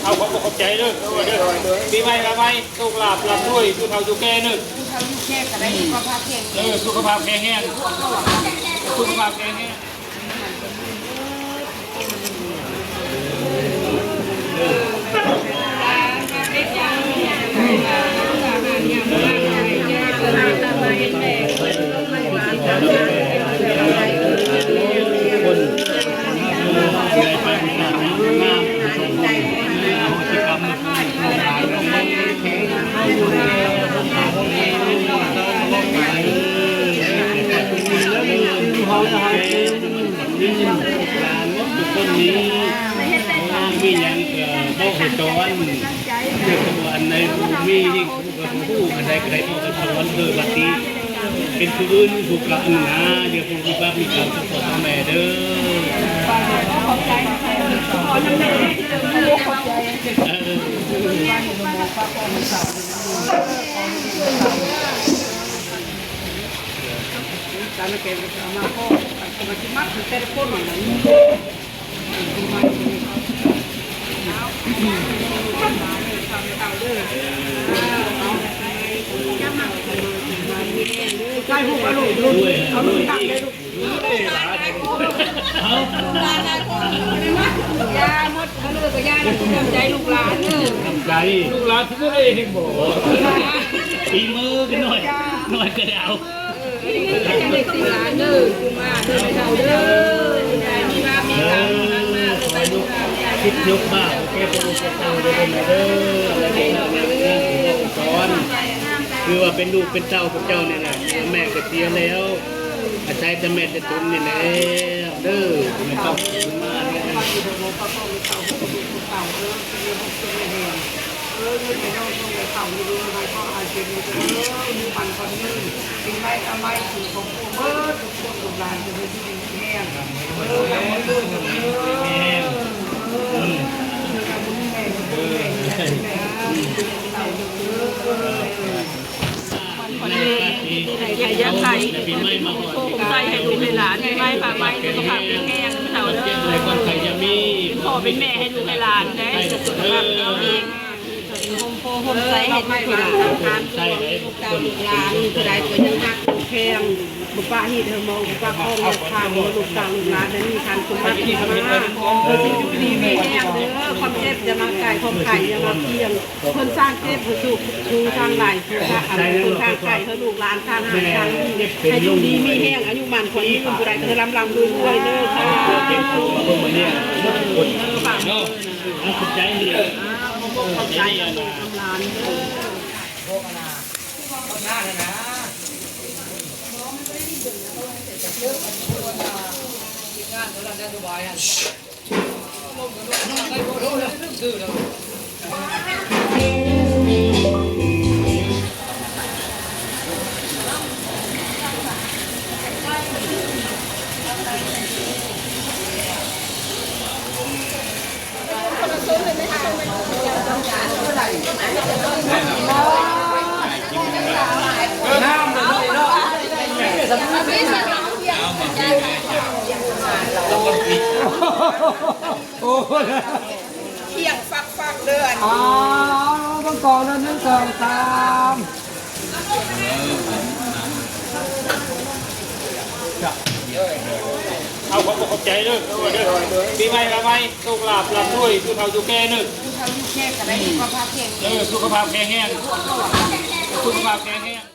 เอาขอบใจเด้อปีใหม่มาใหม่สุขลาภลำด้วยสุขเท่าสุขแก่เด้อสุขแก่ก็ได้สุขภาพแข็งสุขภาพแข็งแรงสุขภาพแข็งแรงมีอย่างบอกเหตุการณ์เรื่องตัวอันในมีนี่ผู้อันใดก็ได้บอกกันวันเกิดวันที่เป็นผู้อื่นผู้กลางนะเดี๋ยวผมว่ามีการสปอร์ตแม่เด้อขอบใจขอน้ำแม่ขอบใจการเก็บมาก็มาที่มัดที่เตะก้นหน่อยใกล้หุบเอาลูกเอาลูกตั้งเลยลูกยาหมดเขาเลิกกับยาแล้วคุณทำใจลูกหลานเนอะทำใจลูกหลานทุกคนเลยเห็นบอกตีมือกันหน่อยก็ได้เอาเด็กตีหลานเนอะกูมาเดินไปเอาเด้อมีมามีกรรมนั่งหน้าไปลูกคิดยกบ้าแก้ตัวเต่าเดินมาเด้ออะไรเด็กสอนคือว่าเป็นลูกเป็นเจ้าของเจ้าเนี่ยแหละแม่ก็เสียแล้วอาศัยแต่แม่จะตุนนี่แหละเด้อไม่ต้องมาเนี่ยใหญ่ยักษ์ไข่ผมใส่ให้ลูกให้หลานไม่ไม่ป่าไม้สุขภาพแข็งแรงไม่เท่าเดิมเป็นพ่อเป็นแม่ให้ลูกให้หลานได้สุขภาพเอาเองผมใส่ให้ลูกให้หลานทานลูกเต้าลูกหลานผู้ใดตัวยังหักแข็งบุปผาหิเธอมองบุปผาคองทางลูกเต้าลูกหลานนั้นมีการคุณภาพที่มาสิ่งดีมีแห้งเด้อความเจ็บจะมาไก่ความไข่จะมาเที่ยงคนสร้างเจ็บผู้สูบชูสร้างหลายชูสร้างคนสร้างไก่เธอลูกหลานสร้างหางสร้างให้อยู่ดีมีแห้งอายุมันคนนี้คุณผู้ใดเธอลำรวยเด้อค่ะฝากเนาะขอบใจดีขอบใจทำร้านเด้อพวกนาหน้าเลยนะเยอะมันตัวทีมงานเขาได้สบายอ่ะลงกันได้โบโดเลยดื้อเลยโอ้เที่ยงฟักเดือนอ๋อต้องก่อนนั้นก่อนตามเอาขอบใจเด้อปีใหม่มาใหม่สุขลาภลำด้วยสุขเท่าสุขแก่เด้อสุขเท่าสุขแก่ก็ได้สุขภาพแข็งสุขภาพแข็งแรงสุขภาพแข็งแรง